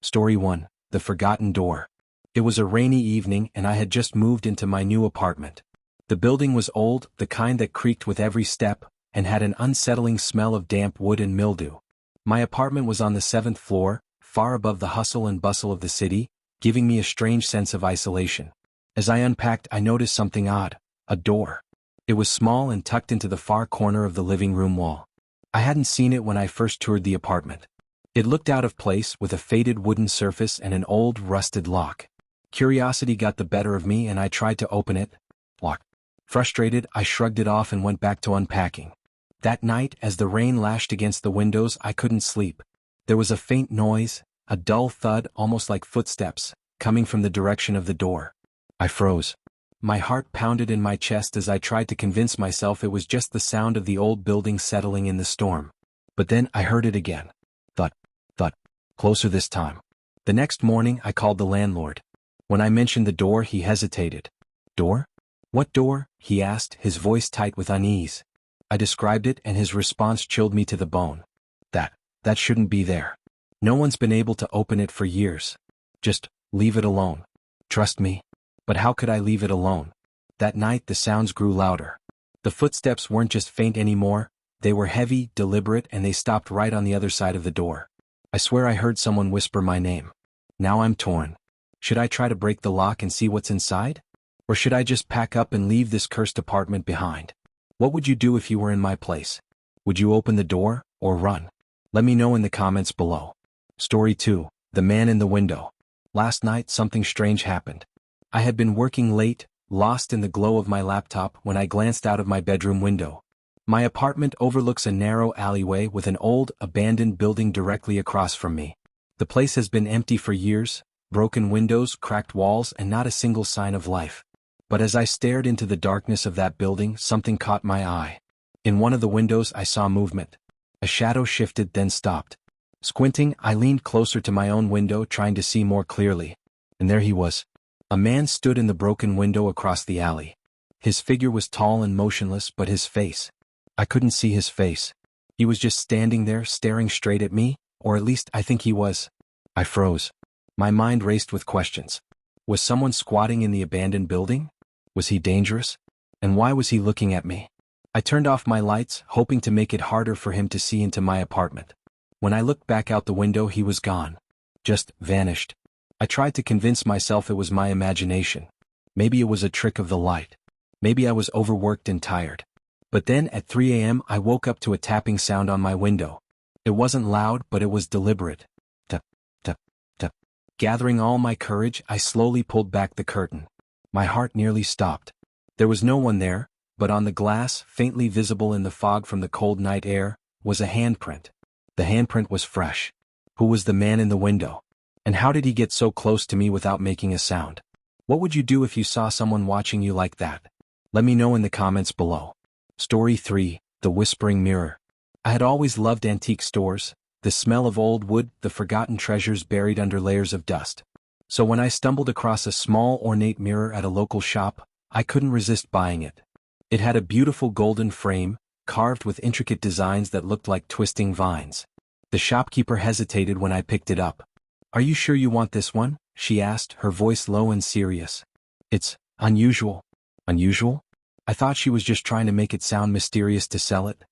Story 1. The Forgotten Door. It was a rainy evening and I had just moved into my new apartment. The building was old, the kind that creaked with every step, and had an unsettling smell of damp wood and mildew. My apartment was on the 7th floor, far above the hustle and bustle of the city, giving me a strange sense of isolation. As I unpacked, I noticed something odd: a door. It was small and tucked into the far corner of the living room wall. I hadn't seen it when I first toured the apartment. It looked out of place, with a faded wooden surface and an old, rusted lock. Curiosity got the better of me and I tried to open it. Locked. Frustrated, I shrugged it off and went back to unpacking. That night, as the rain lashed against the windows, I couldn't sleep. There was a faint noise, a dull thud, almost like footsteps, coming from the direction of the door. I froze. My heart pounded in my chest as I tried to convince myself it was just the sound of the old building settling in the storm. But then I heard it again. Thud, thud, closer this time. The next morning I called the landlord. When I mentioned the door, he hesitated. Door? What door? He asked, his voice tight with unease. I described it and his response chilled me to the bone. That shouldn't be there. No one's been able to open it for years. Just leave it alone. Trust me. But how could I leave it alone? That night the sounds grew louder. The footsteps weren't just faint anymore, they were heavy, deliberate, and they stopped right on the other side of the door. I swear I heard someone whisper my name. Now I'm torn. Should I try to break the lock and see what's inside? Or should I just pack up and leave this cursed apartment behind? What would you do if you were in my place? Would you open the door, or run? Let me know in the comments below. Story 2. The Man in the Window. Last night something strange happened. I had been working late, lost in the glow of my laptop, when I glanced out of my bedroom window. My apartment overlooks a narrow alleyway with an old, abandoned building directly across from me. The place has been empty for years, broken windows, cracked walls, and not a single sign of life. But as I stared into the darkness of that building, something caught my eye. In one of the windows I saw movement. A shadow shifted, then stopped. Squinting, I leaned closer to my own window, trying to see more clearly. And there he was. A man stood in the broken window across the alley. His figure was tall and motionless, but his face— I couldn't see his face. He was just standing there, staring straight at me, or at least I think he was. I froze. My mind raced with questions. Was someone squatting in the abandoned building? Was he dangerous? And why was he looking at me? I turned off my lights, hoping to make it harder for him to see into my apartment. When I looked back out the window, he was gone. Just vanished. I tried to convince myself it was my imagination. Maybe it was a trick of the light. Maybe I was overworked and tired. But then at 3 a.m. I woke up to a tapping sound on my window. It wasn't loud, but it was deliberate. Tap, tap, tap. Gathering all my courage, I slowly pulled back the curtain. My heart nearly stopped. There was no one there, but on the glass, faintly visible in the fog from the cold night air, was a handprint. The handprint was fresh. Who was the man in the window? And how did he get so close to me without making a sound? What would you do if you saw someone watching you like that? Let me know in the comments below. Story 3. The Whispering Mirror. I had always loved antique stores, the smell of old wood, the forgotten treasures buried under layers of dust. So when I stumbled across a small ornate mirror at a local shop, I couldn't resist buying it. It had a beautiful golden frame, carved with intricate designs that looked like twisting vines. The shopkeeper hesitated when I picked it up. "Are you sure you want this one?" she asked, her voice low and serious. "It's unusual." Unusual? I thought she was just trying to make it sound mysterious to sell it.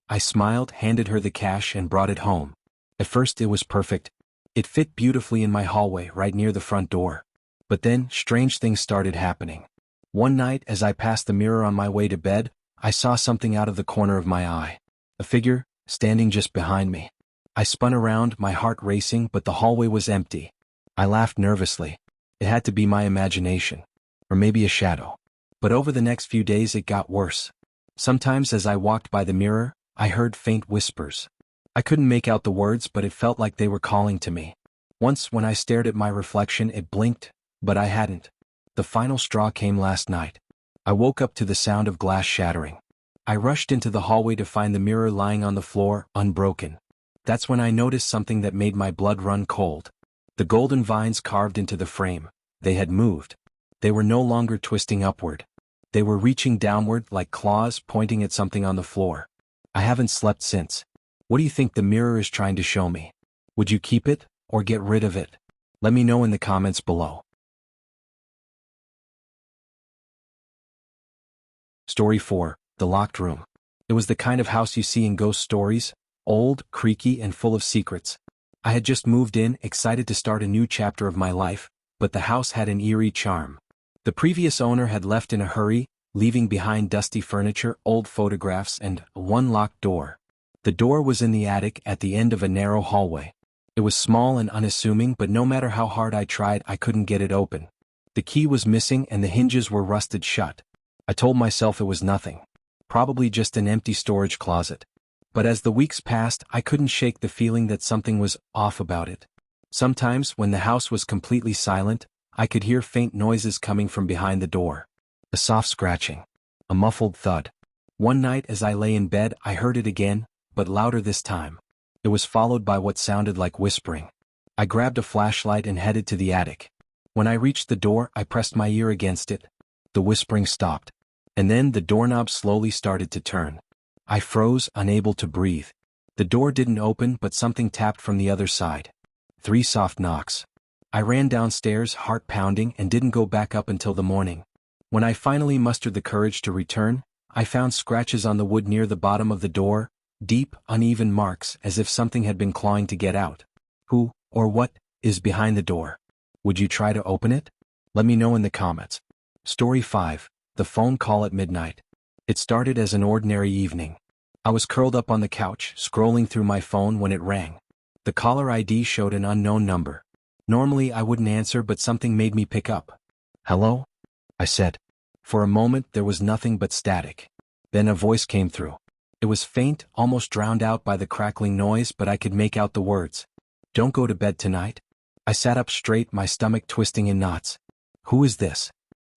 I smiled, handed her the cash, and brought it home. At first it was perfect. It fit beautifully in my hallway right near the front door. But then, strange things started happening. One night, as I passed the mirror on my way to bed, I saw something out of the corner of my eye. A figure, standing just behind me. I spun around, my heart racing, but the hallway was empty. I laughed nervously. It had to be my imagination. Or maybe a shadow. But over the next few days it got worse. Sometimes as I walked by the mirror, I heard faint whispers. I couldn't make out the words, but it felt like they were calling to me. Once, when I stared at my reflection, it blinked, but I hadn't. The final straw came last night. I woke up to the sound of glass shattering. I rushed into the hallway to find the mirror lying on the floor, unbroken. That's when I noticed something that made my blood run cold. The golden vines carved into the frame. They had moved. They were no longer twisting upward. They were reaching downward like claws pointing at something on the floor. I haven't slept since. What do you think the mirror is trying to show me? Would you keep it, or get rid of it? Let me know in the comments below. Story 4, The Locked Room. It was the kind of house you see in ghost stories, old, creaky, and full of secrets. I had just moved in, excited to start a new chapter of my life, but the house had an eerie charm. The previous owner had left in a hurry, leaving behind dusty furniture, old photographs, and one locked door. The door was in the attic at the end of a narrow hallway. It was small and unassuming, but no matter how hard I tried, I couldn't get it open. The key was missing and the hinges were rusted shut. I told myself it was nothing. Probably just an empty storage closet. But as the weeks passed, I couldn't shake the feeling that something was off about it. Sometimes, when the house was completely silent, I could hear faint noises coming from behind the door. A soft scratching. A muffled thud. One night as I lay in bed, I heard it again, but louder this time. It was followed by what sounded like whispering. I grabbed a flashlight and headed to the attic. When I reached the door, I pressed my ear against it. The whispering stopped. And then the doorknob slowly started to turn. I froze, unable to breathe. The door didn't open, but something tapped from the other side. 3 soft knocks. I ran downstairs, heart pounding, and didn't go back up until the morning. When I finally mustered the courage to return, I found scratches on the wood near the bottom of the door, deep, uneven marks as if something had been clawing to get out. Who, or what, is behind the door? Would you try to open it? Let me know in the comments. Story 5, The Phone Call at Midnight. It started as an ordinary evening. I was curled up on the couch, scrolling through my phone when it rang. The caller ID showed an unknown number. Normally I wouldn't answer, but something made me pick up. "Hello?" I said. For a moment there was nothing but static. Then a voice came through. It was faint, almost drowned out by the crackling noise, but I could make out the words. "Don't go to bed tonight?" I sat up straight, my stomach twisting in knots. "Who is this?"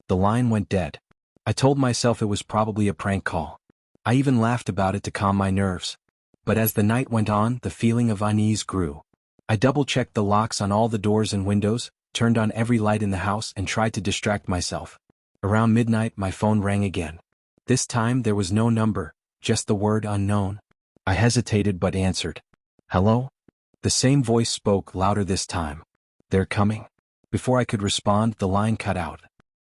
The line went dead. I told myself it was probably a prank call. I even laughed about it to calm my nerves. But as the night went on, the feeling of unease grew. I double-checked the locks on all the doors and windows, turned on every light in the house, and tried to distract myself. Around midnight, my phone rang again. This time there was no number, just the word unknown. I hesitated but answered. "Hello?" The same voice spoke, louder this time. "They're coming." Before I could respond, the line cut out.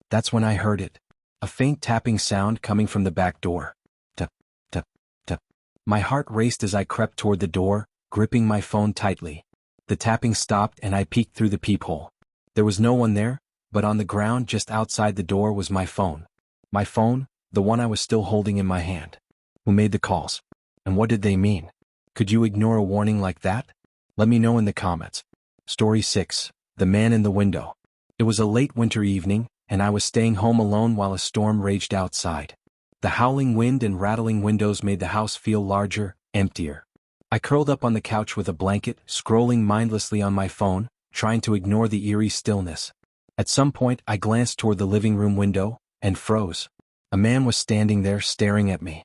That's when I heard it. A faint tapping sound coming from the back door. Tap, tap, tap. My heart raced as I crept toward the door, gripping my phone tightly. The tapping stopped and I peeked through the peephole. There was no one there, but on the ground just outside the door was my phone. My phone, the one I was still holding in my hand. Who made the calls? And what did they mean? Could you ignore a warning like that? Let me know in the comments. Story 6, The Man in the Window. It was a late winter evening, and I was staying home alone while a storm raged outside. The howling wind and rattling windows made the house feel larger, emptier. I curled up on the couch with a blanket, scrolling mindlessly on my phone, trying to ignore the eerie stillness. At some point, I glanced toward the living room window, and froze. A man was standing there, staring at me.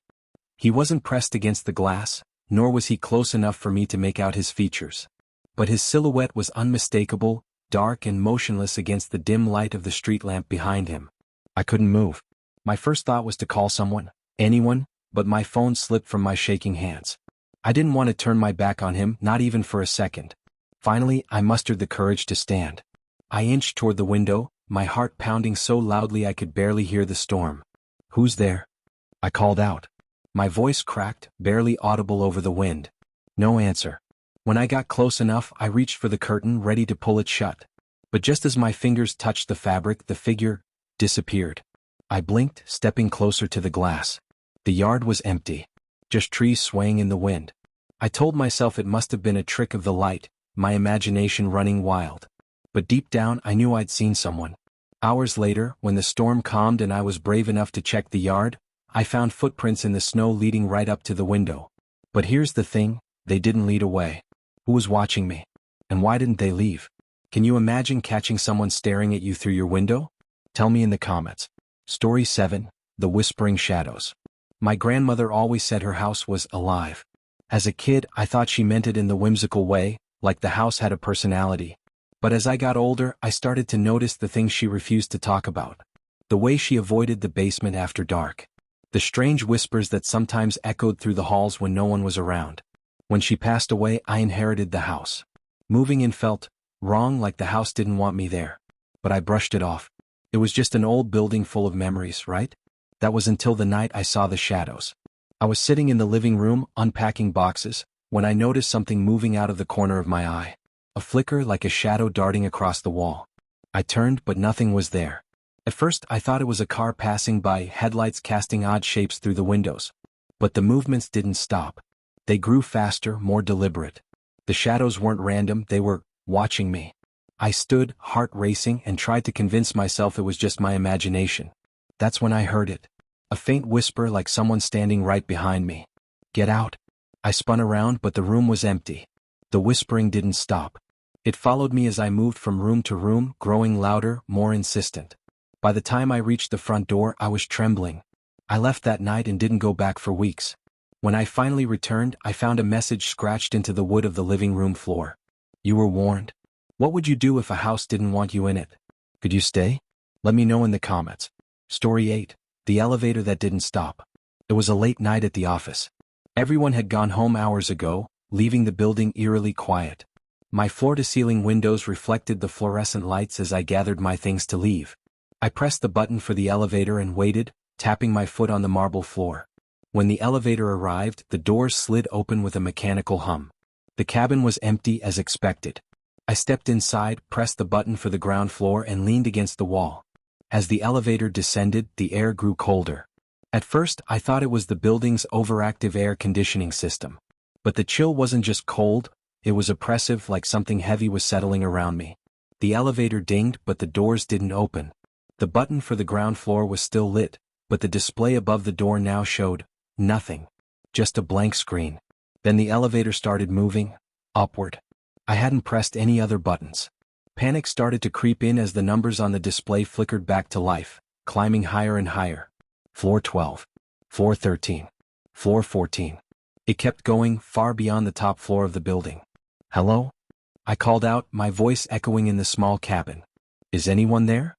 He wasn't pressed against the glass, nor was he close enough for me to make out his features. But his silhouette was unmistakable, dark and motionless against the dim light of the street lamp behind him. I couldn't move. My first thought was to call someone, anyone, but my phone slipped from my shaking hands. I didn't want to turn my back on him, not even for a second. Finally, I mustered the courage to stand. I inched toward the window, my heart pounding so loudly I could barely hear the storm. "Who's there?" I called out. My voice cracked, barely audible over the wind. No answer. When I got close enough, I reached for the curtain, ready to pull it shut. But just as my fingers touched the fabric, the figure disappeared. I blinked, stepping closer to the glass. The yard was empty. Just trees swaying in the wind. I told myself it must have been a trick of the light, my imagination running wild. But deep down, I knew I'd seen someone. Hours later, when the storm calmed and I was brave enough to check the yard, I found footprints in the snow leading right up to the window. But here's the thing, they didn't lead away. Who was watching me? And why didn't they leave? Can you imagine catching someone staring at you through your window? Tell me in the comments. Story 7, The Whispering Shadows. My grandmother always said her house was alive. As a kid, I thought she meant it in the whimsical way, like the house had a personality. But as I got older, I started to notice the things she refused to talk about. The way she avoided the basement after dark. The strange whispers that sometimes echoed through the halls when no one was around. When she passed away, I inherited the house. Moving in felt wrong, like the house didn't want me there. But I brushed it off. It was just an old building full of memories, right? That was until the night I saw the shadows. I was sitting in the living room, unpacking boxes, when I noticed something moving out of the corner of my eye. A flicker, like a shadow darting across the wall. I turned, but nothing was there. At first I thought it was a car passing by, headlights casting odd shapes through the windows. But the movements didn't stop. They grew faster, more deliberate. The shadows weren't random, they were watching me. I stood, heart racing, and tried to convince myself it was just my imagination. That's when I heard it. A faint whisper, like someone standing right behind me. "Get out." I spun around, but the room was empty. The whispering didn't stop. It followed me as I moved from room to room, growing louder, more insistent. By the time I reached the front door, I was trembling. I left that night and didn't go back for weeks. When I finally returned, I found a message scratched into the wood of the living room floor. "You were warned. What would you do if a house didn't want you in it? Could you stay? Let me know in the comments." Story 8. The elevator that didn't stop. It was a late night at the office. Everyone had gone home hours ago, leaving the building eerily quiet. My floor-to-ceiling windows reflected the fluorescent lights as I gathered my things to leave. I pressed the button for the elevator and waited, tapping my foot on the marble floor. When the elevator arrived, the doors slid open with a mechanical hum. The cabin was empty as expected. I stepped inside, pressed the button for the ground floor, and leaned against the wall. As the elevator descended, the air grew colder. At first, I thought it was the building's overactive air conditioning system. But the chill wasn't just cold, it was oppressive, like something heavy was settling around me. The elevator dinged, but the doors didn't open. The button for the ground floor was still lit, but the display above the door now showed nothing. Just a blank screen. Then the elevator started moving upward. I hadn't pressed any other buttons. Panic started to creep in as the numbers on the display flickered back to life, climbing higher and higher. Floor 12. Floor 13. Floor 14. It kept going, far beyond the top floor of the building. "Hello?" I called out, my voice echoing in the small cabin. "Is anyone there?"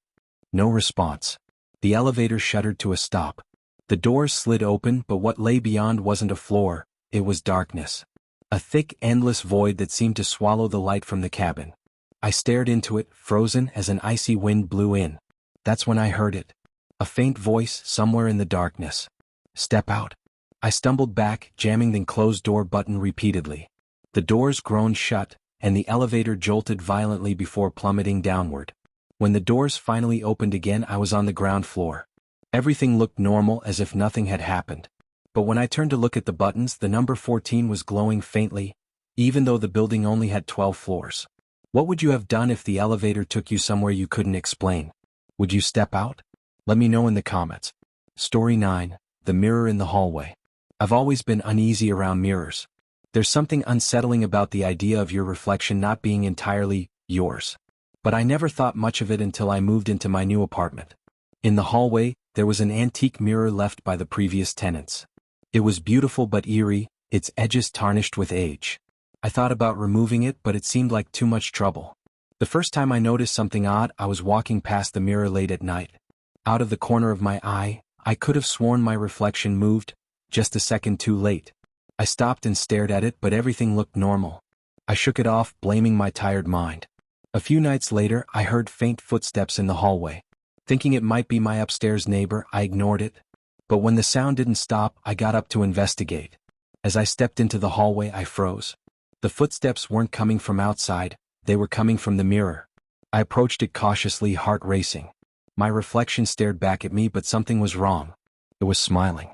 No response. The elevator shuddered to a stop. The doors slid open, but what lay beyond wasn't a floor, it was darkness. A thick, endless void that seemed to swallow the light from the cabin. I stared into it, frozen as an icy wind blew in. That's when I heard it. A faint voice somewhere in the darkness. "Step out." I stumbled back, jamming the closed door button repeatedly. The doors groaned shut, and the elevator jolted violently before plummeting downward. When the doors finally opened again, I was on the ground floor. Everything looked normal, as if nothing had happened. But when I turned to look at the buttons, the number 14 was glowing faintly, even though the building only had 12 floors. What would you have done if the elevator took you somewhere you couldn't explain? Would you step out? Let me know in the comments. Story 9. The mirror in the hallway. I've always been uneasy around mirrors. There's something unsettling about the idea of your reflection not being entirely yours. But I never thought much of it until I moved into my new apartment. In the hallway, there was an antique mirror left by the previous tenants. It was beautiful but eerie, its edges tarnished with age. I thought about removing it, but it seemed like too much trouble. The first time I noticed something odd, I was walking past the mirror late at night. Out of the corner of my eye, I could have sworn my reflection moved, just a second too late. I stopped and stared at it, but everything looked normal. I shook it off, blaming my tired mind. A few nights later, I heard faint footsteps in the hallway. Thinking it might be my upstairs neighbor, I ignored it. But when the sound didn't stop, I got up to investigate. As I stepped into the hallway, I froze. The footsteps weren't coming from outside, they were coming from the mirror. I approached it cautiously, heart racing. My reflection stared back at me, but something was wrong. It was smiling.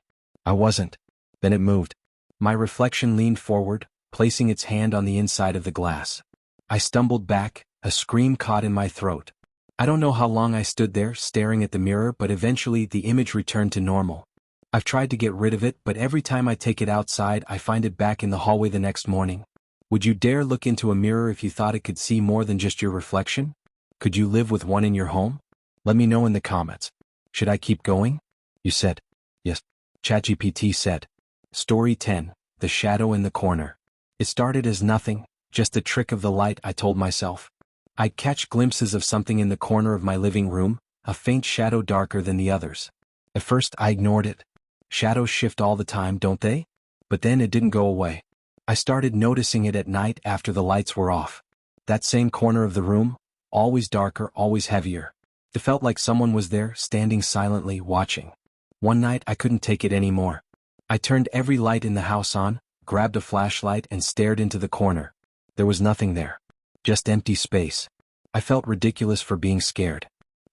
I wasn't. Then it moved. My reflection leaned forward, placing its hand on the inside of the glass. I stumbled back, a scream caught in my throat. I don't know how long I stood there, staring at the mirror, but eventually the image returned to normal. I've tried to get rid of it, but every time I take it outside, I find it back in the hallway the next morning. Would you dare look into a mirror if you thought it could see more than just your reflection? Could you live with one in your home? Let me know in the comments. Should I keep going? You said. Yes. ChatGPT said. Story 10. The shadow in the corner. It started as nothing, just a trick of the light, I told myself. I'd catch glimpses of something in the corner of my living room, a faint shadow darker than the others. At first I ignored it. Shadows shift all the time, don't they? But then it didn't go away. I started noticing it at night after the lights were off. That same corner of the room, always darker, always heavier. It felt like someone was there, standing silently, watching. One night I couldn't take it anymore. I turned every light in the house on, grabbed a flashlight and stared into the corner. There was nothing there. Just empty space. I felt ridiculous for being scared.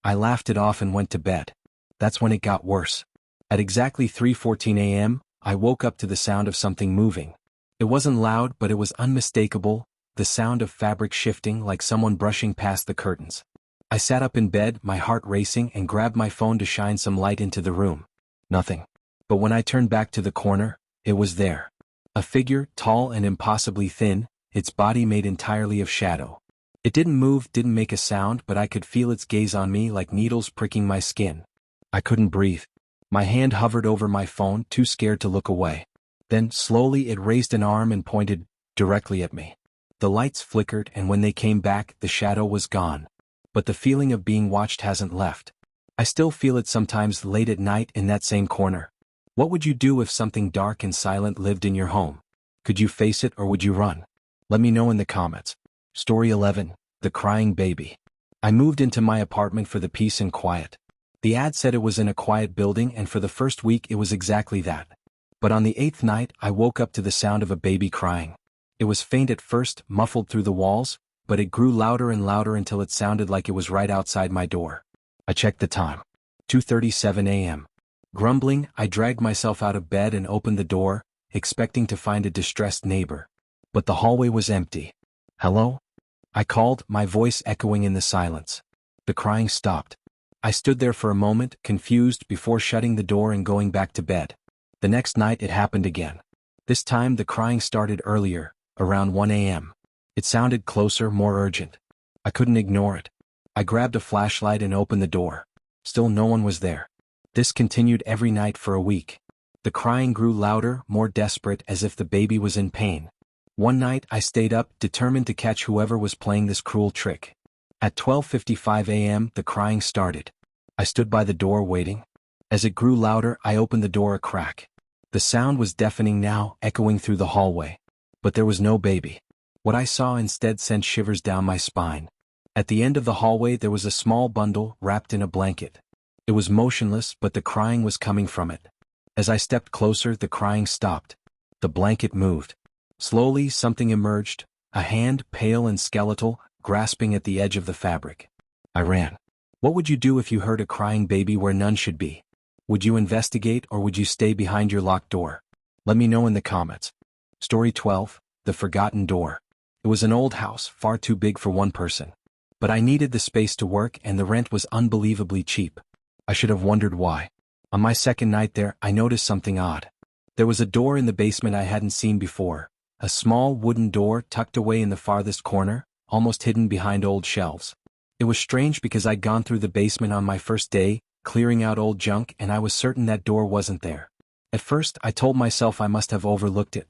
I laughed it off and went to bed. That's when it got worse. At exactly 3:14 a.m., I woke up to the sound of something moving. It wasn't loud, but it was unmistakable, the sound of fabric shifting like someone brushing past the curtains. I sat up in bed, my heart racing, and grabbed my phone to shine some light into the room. Nothing. But when I turned back to the corner, it was there. A figure, tall and impossibly thin, its body made entirely of shadow. It didn't move, didn't make a sound, but I could feel its gaze on me like needles pricking my skin. I couldn't breathe. My hand hovered over my phone, too scared to look away. Then, slowly, it raised an arm and pointed directly at me. The lights flickered, and when they came back, the shadow was gone. But the feeling of being watched hasn't left. I still feel it sometimes late at night in that same corner. What would you do if something dark and silent lived in your home? Could you face it or would you run? Let me know in the comments. Story 11, The Crying Baby. I moved into my apartment for the peace and quiet. The ad said it was in a quiet building, and for the first week it was exactly that. But on the 8th night, I woke up to the sound of a baby crying. It was faint at first, muffled through the walls, but it grew louder and louder until it sounded like it was right outside my door. I checked the time. 2:37 a.m. Grumbling, I dragged myself out of bed and opened the door, expecting to find a distressed neighbor. But the hallway was empty. Hello? I called, my voice echoing in the silence. The crying stopped. I stood there for a moment, confused, before shutting the door and going back to bed. The next night it happened again. This time the crying started earlier, around 1 a.m. It sounded closer, more urgent. I couldn't ignore it. I grabbed a flashlight and opened the door. Still no one was there. This continued every night for a week. The crying grew louder, more desperate, as if the baby was in pain. One night I stayed up, determined to catch whoever was playing this cruel trick. At 12:55 a.m. the crying started. I stood by the door waiting. As it grew louder, I opened the door a crack. The sound was deafening now, echoing through the hallway. But there was no baby. What I saw instead sent shivers down my spine. At the end of the hallway there was a small bundle, wrapped in a blanket. It was motionless, but the crying was coming from it. As I stepped closer, the crying stopped. The blanket moved. Slowly, something emerged, a hand, pale and skeletal, grasping at the edge of the fabric. I ran. What would you do if you heard a crying baby where none should be? Would you investigate or would you stay behind your locked door? Let me know in the comments. Story 12, The Forgotten Door. It was an old house, far too big for one person. But I needed the space to work and the rent was unbelievably cheap. I should have wondered why. On my second night there, I noticed something odd. There was a door in the basement I hadn't seen before. A small wooden door tucked away in the farthest corner, almost hidden behind old shelves. It was strange because I'd gone through the basement on my first day, clearing out old junk, and I was certain that door wasn't there. At first, I told myself I must have overlooked it.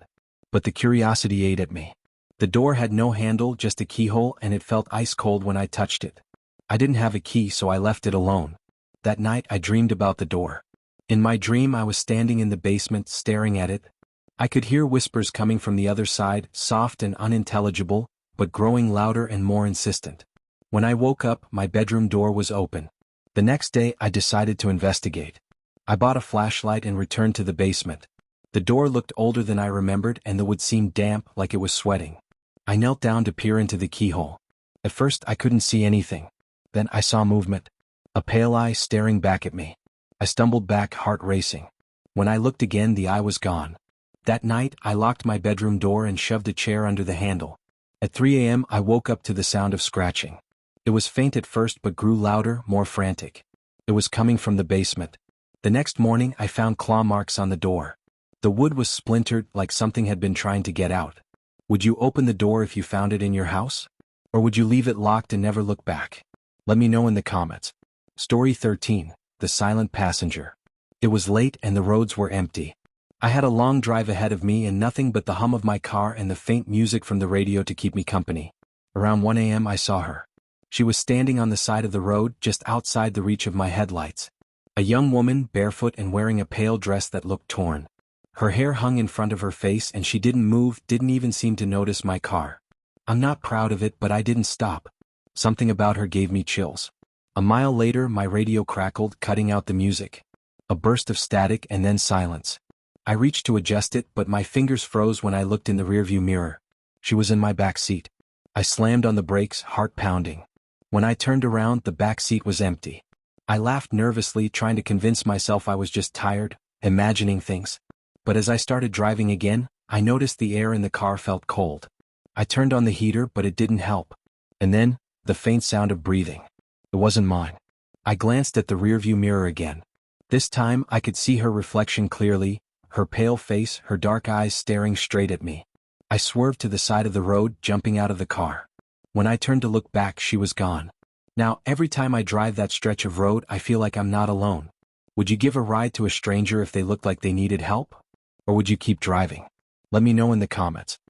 But the curiosity ate at me. The door had no handle, just a keyhole, and it felt ice cold when I touched it. I didn't have a key, so I left it alone. That night I dreamed about the door. In my dream I was standing in the basement, staring at it. I could hear whispers coming from the other side, soft and unintelligible, but growing louder and more insistent. When I woke up, my bedroom door was open. The next day I decided to investigate. I bought a flashlight and returned to the basement. The door looked older than I remembered and the wood seemed damp, like it was sweating. I knelt down to peer into the keyhole. At first I couldn't see anything. Then I saw movement. A pale eye staring back at me. I stumbled back, heart racing. When I looked again, the eye was gone. That night, I locked my bedroom door and shoved a chair under the handle. At 3 a.m. I woke up to the sound of scratching. It was faint at first but grew louder, more frantic. It was coming from the basement. The next morning I found claw marks on the door. The wood was splintered, like something had been trying to get out. Would you open the door if you found it in your house? Or would you leave it locked and never look back? Let me know in the comments. Story 13, The Silent Passenger. It was late and the roads were empty. I had a long drive ahead of me and nothing but the hum of my car and the faint music from the radio to keep me company. Around 1 a.m. I saw her. She was standing on the side of the road, just outside the reach of my headlights. A young woman, barefoot and wearing a pale dress that looked torn. Her hair hung in front of her face and she didn't move, didn't even seem to notice my car. I'm not proud of it, but I didn't stop. Something about her gave me chills. A mile later, my radio crackled, cutting out the music. A burst of static and then silence. I reached to adjust it, but my fingers froze when I looked in the rearview mirror. She was in my back seat. I slammed on the brakes, heart pounding. When I turned around, the back seat was empty. I laughed nervously, trying to convince myself I was just tired, imagining things. But as I started driving again, I noticed the air in the car felt cold. I turned on the heater, but it didn't help. And then, the faint sound of breathing. It wasn't mine. I glanced at the rearview mirror again. This time I could see her reflection clearly, her pale face, her dark eyes staring straight at me. I swerved to the side of the road, jumping out of the car. When I turned to look back, she was gone. Now, every time I drive that stretch of road, I feel like I'm not alone. Would you give a ride to a stranger if they looked like they needed help? Or would you keep driving? Let me know in the comments.